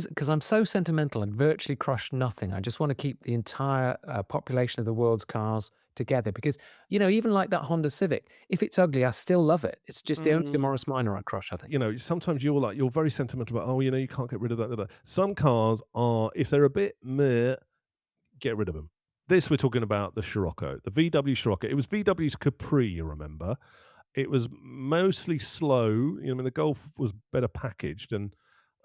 Because I'm so sentimental and virtually crush nothing. I just want to keep the entire population of the world's cars together because, you know, even like that Honda Civic, if it's ugly, I still love it. It's just the only Morris Minor I crush, I think. You know, sometimes you're very sentimental about, you know, you can't get rid of that. Some cars are, if they're a bit meh, get rid of them. This we're talking about the Scir-coco, the VW Scir-coco. It was VW's Capri, you remember. It was mostly slow. You know, I mean, the Golf was better packaged, and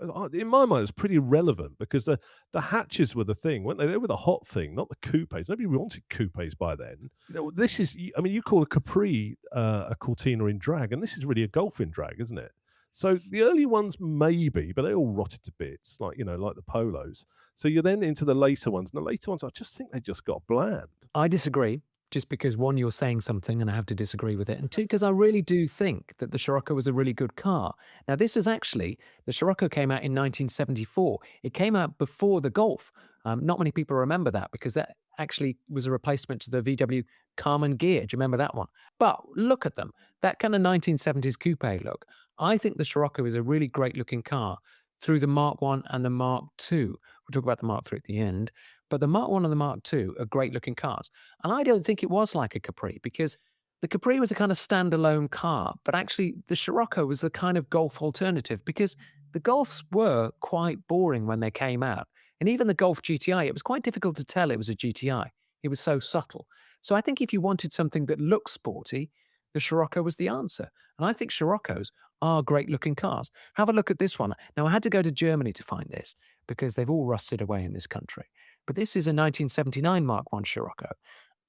in my mind, it was pretty relevant because the hatches were the thing, weren't they? They were the hot thing, not the coupes. Nobody wanted coupes by then. You know, this is, I mean, you call a Capri a Cortina in drag, and this is really a Golf in drag, isn't it? So the early ones maybe, but they all rotted to bits, like like the Polos. So you're then into the later ones, and the later ones, I just think they just got bland. I disagree, just because one, you're saying something and I have to disagree with it, and two, because I really do think that the Scirocco was a really good car. Now, this was actually, the Scirocco came out in 1974. It came out before the Golf. Not many people remember that because that actually was a replacement to the VW Carmen Gear. Do you remember that one? But look at them, that kind of 1970s coupe look. I think the Scirocco is a really great looking car through the Mark 1 and the Mark 2. We'll talk about the Mark 3 at the end. But the Mark 1 and the Mark 2 are great looking cars. And I don't think it was like a Capri because the Capri was a kind of standalone car, but actually the Scirocco was the kind of Golf alternative because the Golfs were quite boring when they came out. And even the Golf GTI, it was quite difficult to tell it was a GTI. It was so subtle. So I think if you wanted something that looked sporty, the Scirocco was the answer. And I think Sciroccos are great looking cars. Have a look at this one. Now, I had to go to Germany to find this because they've all rusted away in this country. But this is a 1979 Mark 1 Scirocco,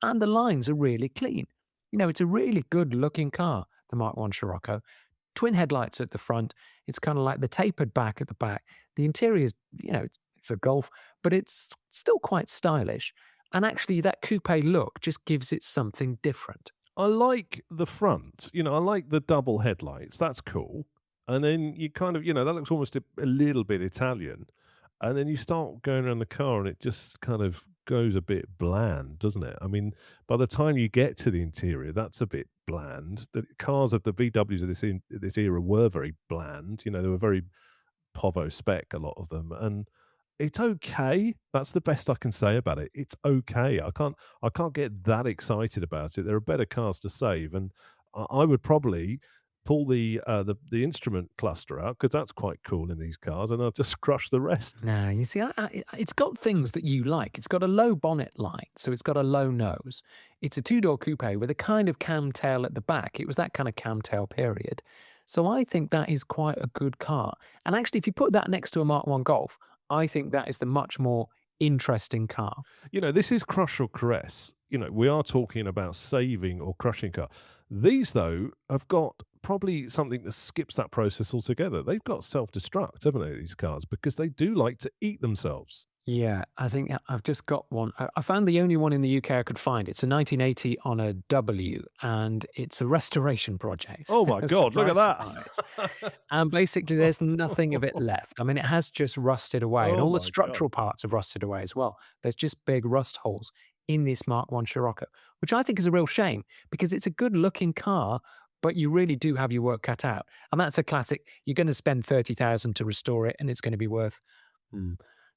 and the lines are really clean. You know, it's a really good looking car, the Mark 1 Scirocco. Twin headlights at the front. It's kind of like the tapered back at the back. The interior is, it's a Golf, but it's still quite stylish. And actually, that coupe look just gives it something different. I like the front, I like the double headlights. That's cool. And then you kind of, that looks almost a little bit Italian. And then you start going around the car and it just kind of goes a bit bland, doesn't it? I mean, by the time you get to the interior, that's a bit bland. The cars of the VWs of this era were very bland. They were very Povo spec, a lot of them. And it's okay. That's the best I can say about it. It's okay. I can't get that excited about it. There are better cars to save, and I would probably pull the instrument cluster out because that's quite cool in these cars, and I'll just crush the rest. Now, you see, it's got things that you like. It's got a low bonnet light, so it's got a low nose. It's a two-door coupe with a kind of camtail at the back. It was that kind of camtail period. So I think that is quite a good car. And actually, if you put that next to a Mark 1 Golf, I think that is the much more interesting car. This is crush or caress. We are talking about saving or crushing car. These, though, have got probably something that skips that process altogether. They've got self-destruct, haven't they, these cars, because they do like to eat themselves. Yeah, I think I've just got one. I found the only one in the UK I could find. It's a 1980 on a W, and it's a restoration project. Oh my God, look at that. And basically, there's nothing of it left. I mean, it has just rusted away, and all the structural parts have rusted away as well. There's just big rust holes in this Mark 1 Scirocco, which I think is a real shame because it's a good looking car, but you really do have your work cut out. And that's a classic. You're going to spend 30,000 to restore it, and it's going to be worth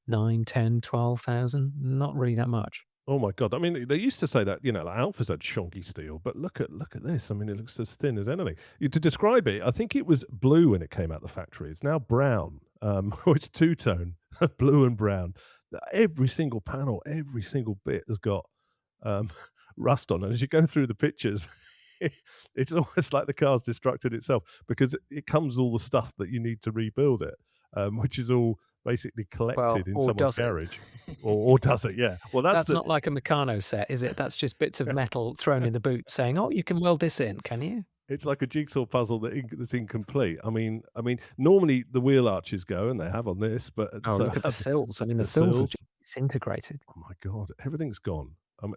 9, 10, 12,000. Not really that much. Oh my God. I mean, they used to say that, like Alphas had shonky steel, but look at this. I mean, it looks as thin as anything. To describe it, I think it was blue when it came out the factory. It's now brown. It's two-tone, blue and brown. Every single panel, every single bit has got rust on. And as you go through the pictures, it's almost like the car's destructed itself because it comes with all the stuff that you need to rebuild it, which is all basically collected in someone's garage. Or does it? Yeah. Well, that's not like a Meccano set, is it? That's just bits of metal thrown in the boot saying, oh, you can weld this in, can you? It's like a jigsaw puzzle that's incomplete. I mean, normally the wheel arches go, and they have on this, but look at the sills. I mean, the sills are just disintegrated. Oh my God, everything's gone.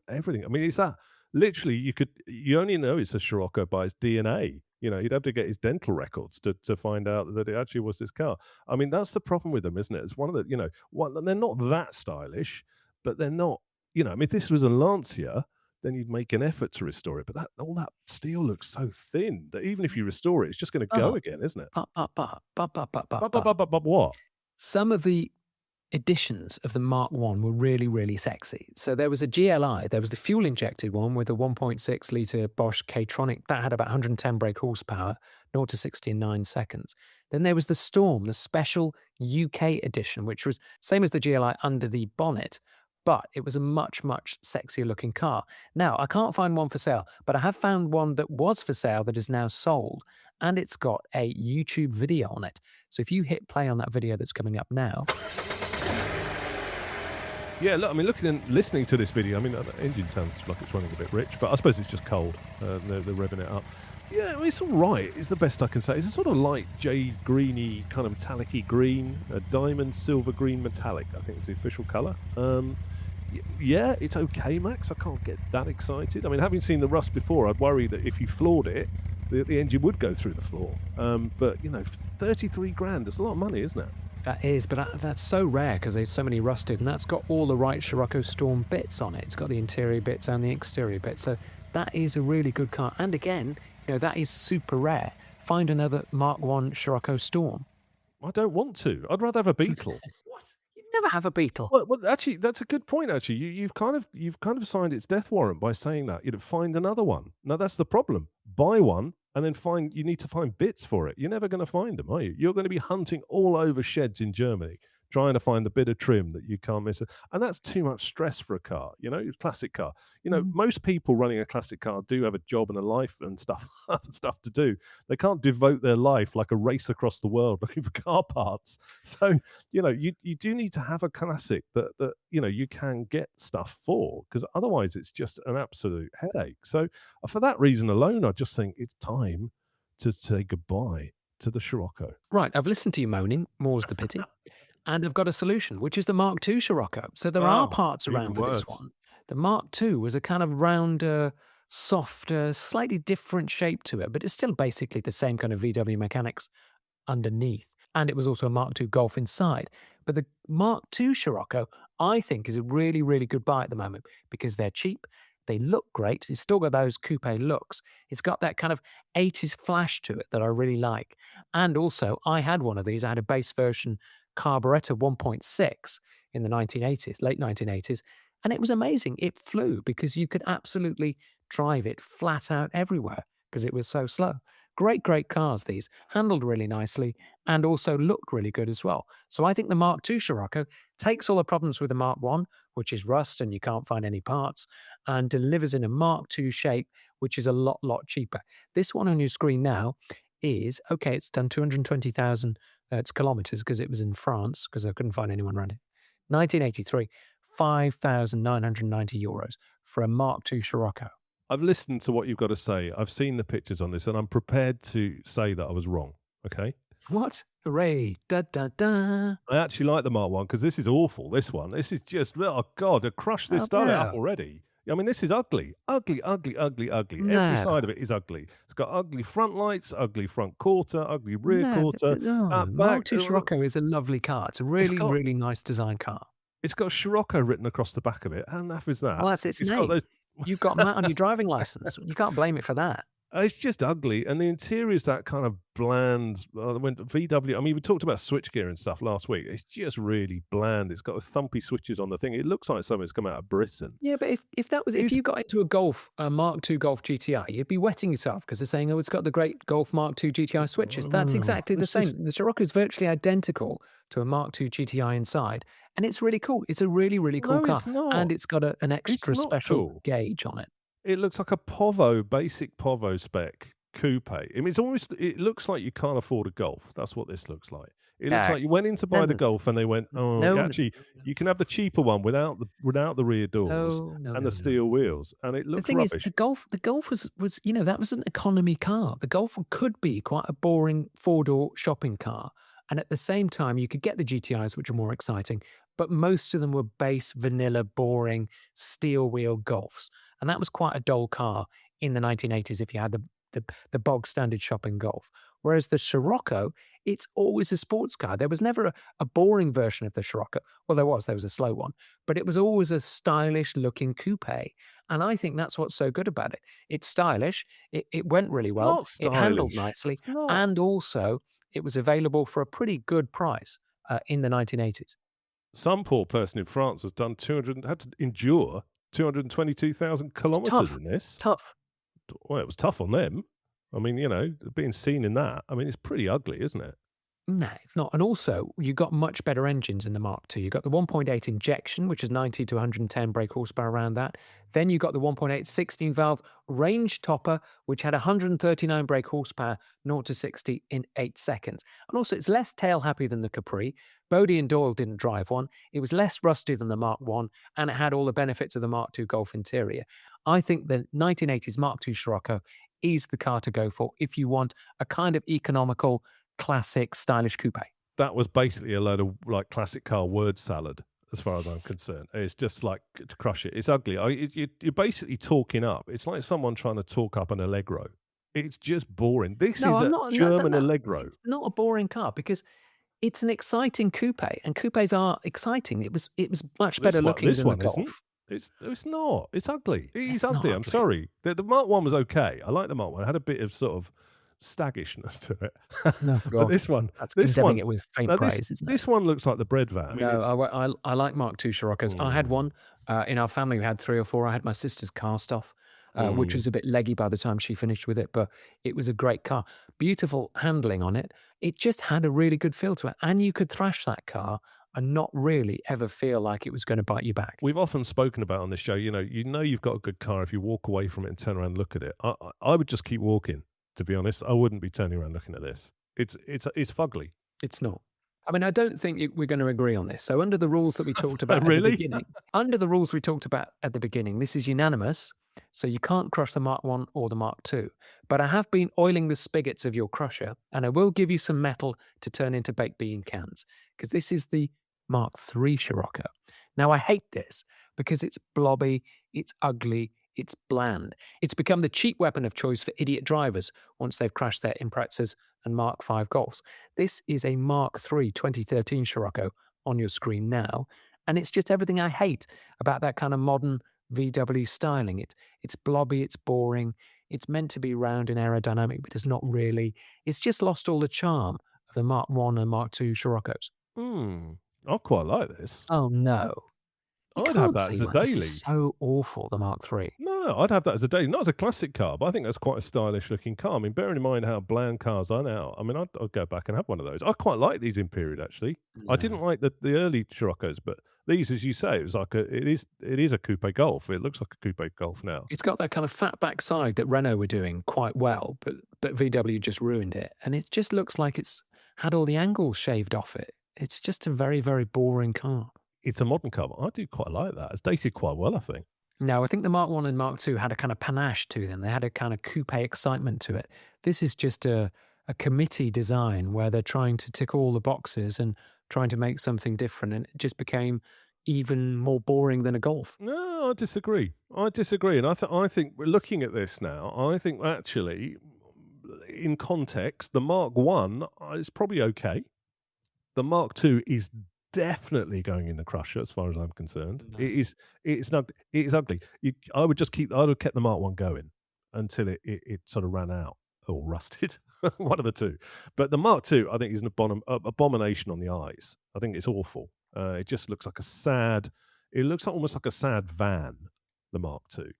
Everything. I mean, it's that literally you only know it's a Scirocco by its DNA. You'd have to get his dental records to find out that it actually was this car. I mean, that's the problem with them, isn't it? It's one of the, they're not that stylish, but they're not, I mean, if this was a Lancia, then you'd make an effort to restore it. But all that steel looks so thin that even if you restore it, it's just going to go again, isn't it? What? Some of the editions of the Mark 1 were really, really sexy. So there was a GLI, there was the fuel-injected one with a 1.6-litre Bosch K-Tronic. That had about 110 brake horsepower, 0 to 60 in 9 seconds. Then there was the Storm, the special UK edition, which was same as the GLI under the bonnet, but it was a much, much sexier looking car. Now, I can't find one for sale, but I have found one that was for sale that is now sold, and it's got a YouTube video on it. So if you hit play on that video that's coming up now, Yeah, look, I mean, looking and listening to this video, I mean, the engine sounds like it's running a bit rich, but I suppose it's just cold. They're revving it up. Yeah, I mean, it's all right. It's the best I can say. It's a sort of light jade greeny, kind of metallic-y green, a diamond silver green metallic, I think is the official colour. Yeah, it's okay, Max. I can't get that excited. I mean, having seen the Rust before, I'd worry that if you floored it, the engine would go through the floor. But, 33 grand, that's a lot of money, isn't it? that is, but that's so rare because there's so many rusted, and that's got all the right Scir-coco Storm bits on it. It's got the interior bits and the exterior bits, so that is a really good car. And again, that is super rare. Find another Mark 1 Scir-coco Storm. I don't want to. I'd rather have a Beetle. What? You'd never have a Beetle. Well, actually, that's a good point. Actually, you've kind of signed its death warrant by saying that. Find another one. Now that's the problem. Buy one and then you need to find bits for it. You're never going to find them, are you? You're going to be hunting all over sheds in Germany trying to find the bit of trim that you can't miss. And that's too much stress for a car, classic car. Most people running a classic car do have a job and a life and stuff, other stuff to do. They can't devote their life like a race across the world looking for car parts. So, you do need to have a classic that you can get stuff for, because otherwise it's just an absolute headache. So for that reason alone, I just think it's time to say goodbye to the Scir-coco. Right, I've listened to you moaning, more's the pity. And I've got a solution, which is the Mark II Scir-coco. So there are parts around for this one. The Mark II was a kind of rounder, softer, slightly different shape to it, but it's still basically the same kind of VW mechanics underneath. And it was also a Mark II Golf inside. But the Mark II Scir-coco, I think, is a really, really good buy at the moment because they're cheap. They look great. It's still got those coupe looks. It's got that kind of 80s flash to it that I really like. And also, I had one of these. I had a base version carburettor 1.6 in the 1980s, late 1980s, and it was amazing. It flew because you could absolutely drive it flat out everywhere because it was so slow. Great cars, these. Handled really nicely and also looked really good as well. So I think the Mark II Scir-coco takes all the problems with the Mark I, which is rust and you can't find any parts, and delivers in a Mark II shape, which is a lot cheaper. This one on your screen now is, okay, it's done 220,000 it's kilometers because it was in France because I couldn't find anyone around it. 1983, €5,990 for a Mark II Scir-coco. I've listened to what you've got to say. I've seen the pictures on this, and I'm prepared to say that I was wrong. Okay. What? Hooray! Da da da! I actually like the Mark I because this is awful. This is just, oh God, I crushed this up already. I mean, this is ugly. Ugly. No. Every side of it is ugly. It's got ugly front lights, ugly front quarter, ugly rear quarter. Mark II Scir-coco is a lovely car. It's a really nice design car. It's got Scir-coco written across the back of it. How naff is that? Well, that's its name. You've got that on your driving license. You can't blame it for that. It's just ugly, and the interior is that kind of bland. When VW, I mean, we talked about switchgear and stuff last week. It's just really bland. It's got the thumpy switches on the thing. It looks like something's come out of Britain. Yeah, but if you got into a Mark II Golf GTI, you'd be wetting yourself because they're saying, oh, it's got the great Golf Mark II GTI switches. That's exactly the same. The Scir-coco is virtually identical to a Mark II GTI inside, and it's really cool. It's a really cool car, and it's got an extra special gauge on it. It looks like a basic Povo spec coupe. I mean, it looks like you can't afford a Golf. That's what this looks like. It looks like you went in to buy the Golf and they went, you can have the cheaper one without the rear doors and the steel wheels. And it looks rubbish. The thing is, the Golf was that was an economy car. The Golf could be quite a boring four-door shopping car. And at the same time, you could get the GTIs, which are more exciting, but most of them were base, vanilla, boring, steel wheel Golfs. And that was quite a dull car in the 1980s if you had the bog standard shopping Golf. Whereas the Scir-coco, it's always a sports car. There was never a boring version of the Scir-coco. Well, there was a slow one, but it was always a stylish looking coupe. And I think that's what's so good about it. It's stylish. It went really well. It handled nicely. And also it was available for a pretty good price in the 1980s. Some poor person in France had to endure 222,000 kilometers in this. Tough. Well, it was tough on them. I mean, being seen in that, I mean, it's pretty ugly, isn't it? No, it's not. And also, you got much better engines in the Mark II. You got the 1.8 injection, which is 90 to 110 brake horsepower around that. Then you got the 1.8 16-valve range topper, which had 139 brake horsepower, 0 to 60 in 8 seconds. And also, it's less tail-happy than the Capri. Bodie and Doyle didn't drive one. It was less rusty than the Mark I, and it had all the benefits of the Mark II Golf interior. I think the 1980s Mark II Scir-coco is the car to go for if you want a kind of economical, classic, stylish coupe. That was basically a load of like classic car word salad, as far as I'm concerned. It's just like to crush it. It's ugly. You're basically talking up. It's like someone trying to talk up an Allegro. It's just boring. This is a German Allegro. It's not a boring car because it's an exciting coupe, and coupes are exciting. It was much better looking than the Golf. It's not. It's ugly. It's ugly. I'm sorry. The Mark 1 was okay. I like the Mark 1. It had a bit of sort of staggishness to it. No, but this one, it with faint praise, isn't it? This one looks like the bread van. I like Mark II Scirocco's. I had one in our family. We had 3 or 4. I had my sister's cast off, which was a bit leggy by the time she finished with it, but it was a great car. Beautiful handling on it. It just had a really good feel to it, and you could thrash that car and not really ever feel like it was going to bite you back. We've often spoken about on this show, you know you've got a good car if you walk away from it and turn around and look at it. I would just keep walking, to be honest. I wouldn't be turning around looking at this. It's fugly. It's not. I mean, I don't think we're going to agree on this. So under the rules that we talked about at the beginning, this is unanimous. So you can't crush the Mark I or the Mark II. But I have been oiling the spigots of your crusher, and I will give you some metal to turn into baked bean cans, because this is the Mark III Scirocco. Now, I hate this because it's blobby, it's ugly, it's bland. It's become the cheap weapon of choice for idiot drivers once they've crashed their Imprezas and Mark V Golfs. This is a Mark III 2013 Scirocco on your screen now, and it's just everything I hate about that kind of modern VW styling. It's blobby, it's boring, it's meant to be round and aerodynamic, but it's not really. It's just lost all the charm of the Mark I and Mark II Scirocco's. I quite like this. Oh, no. I'd have that as a daily. This is so awful, the Mark III. No, I'd have that as a daily. Not as a classic car, but I think that's quite a stylish looking car. I mean, bearing in mind how bland cars are now, I mean, I'd go back and have one of those. I quite like these in period, actually. No. I didn't like the early Scirocco's, but these, as you say, it was like it is a coupe Golf. It looks like a coupe Golf now. It's got that kind of fat back side that Renault were doing quite well, but VW just ruined it. And it just looks like it's had all the angles shaved off it. It's just a very, very boring car. It's a modern car, but I do quite like that. It's dated quite well, I think. No, I think the Mark I and Mark II had a kind of panache to them. They had a kind of coupe excitement to it. This is just a committee design where they're trying to tick all the boxes and trying to make something different, and it just became even more boring than a Golf. No, I disagree. And I think we're looking at this now. I think actually, in context, the Mark I is probably okay. The Mark II is definitely going in the crusher, as far as I'm concerned. No. It is ugly. I would have kept the Mark I going until it sort of ran out or rusted, one of the two. But the Mark II, I think, is an abomination on the eyes. I think it's awful. It just looks like almost like a sad van, the Mark II.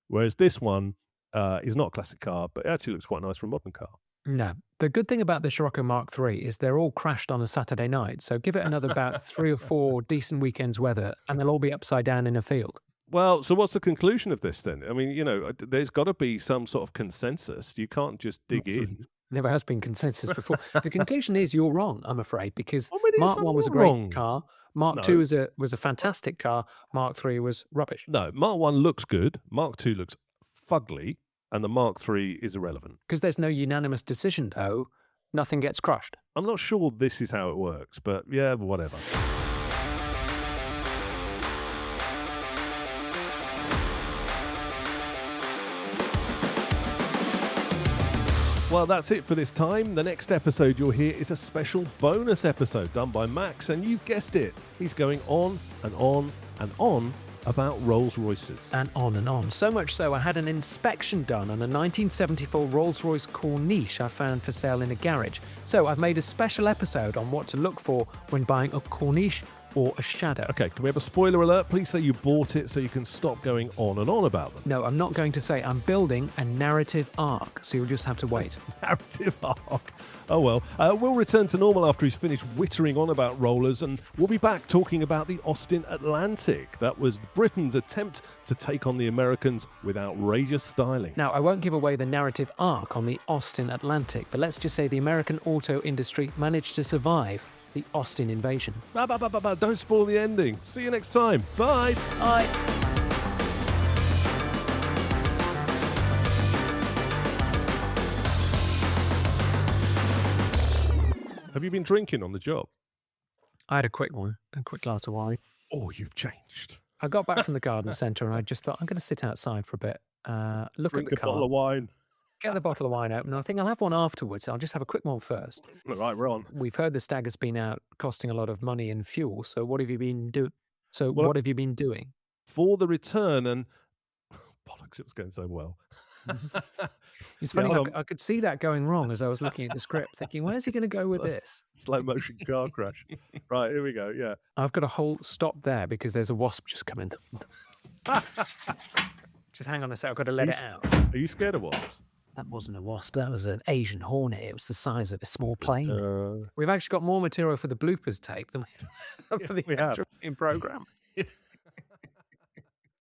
Whereas this one is not a classic car, but it actually looks quite nice for a modern car. No. The good thing about the Scirocco Mark III is they're all crashed on a Saturday night. So give it another about 3 or 4 decent weekends weather, and they'll all be upside down in a field. Well, so what's the conclusion of this then? I mean, there's got to be some sort of consensus. You can't just dig in. Never has been consensus before. The conclusion is you're wrong, I'm afraid, because Mark I was a great car. Mark II was a fantastic car. Mark III was rubbish. No, Mark I looks good. Mark II looks fugly. And the Mark III is irrelevant. Because there's no unanimous decision, though. Nothing gets crushed. I'm not sure this is how it works, but yeah, whatever. Well, that's it for this time. The next episode you'll hear is a special bonus episode done by Max, and you've guessed it. He's going on and on and on about Rolls-Royces. And on and on. So much so, I had an inspection done on a 1974 Rolls-Royce Corniche I found for sale in a garage. So I've made a special episode on what to look for when buying a Corniche or a shadow. Okay, can we have a spoiler alert? Please say you bought it so you can stop going on and on about them. No, I'm not going to say. I'm building a narrative arc, so you'll just have to wait. Narrative arc. Oh well. We'll return to normal after he's finished whittering on about rollers, and we'll be back talking about the Austin Atlantic. That was Britain's attempt to take on the Americans with outrageous styling. Now, I won't give away the narrative arc on the Austin Atlantic, but let's just say the American auto industry managed to survive the Austin invasion. Don't spoil the ending. See you next time. Bye. Bye. Have you been drinking on the job? I had a quick one, a quick glass of wine. Oh, you've changed. I got back from the garden centre and I just thought, I'm going to sit outside for a bit, look Drink at the a car, bottle of wine. get the bottle of wine open. I think I'll have one afterwards. I'll just have a quick one first. All right, we're on. We've heard the Stag has been out costing a lot of money and fuel. So what have you been doing? Well, What have you been doing? For the return and... Bollocks, it was going so well. It's Yeah, funny, hold on. I could see that going wrong as I was looking at the script, thinking, where's he going to go with this? Slow motion car crash. Right, here we go. Yeah. I've got a whole stop there because there's a wasp just coming. Just hang on a sec, I've got to let it out. Are you scared of wasps? That wasn't a wasp, that was an Asian hornet. It was the size of a small plane. We've actually got more material for the bloopers tape than for the we have. actual programme.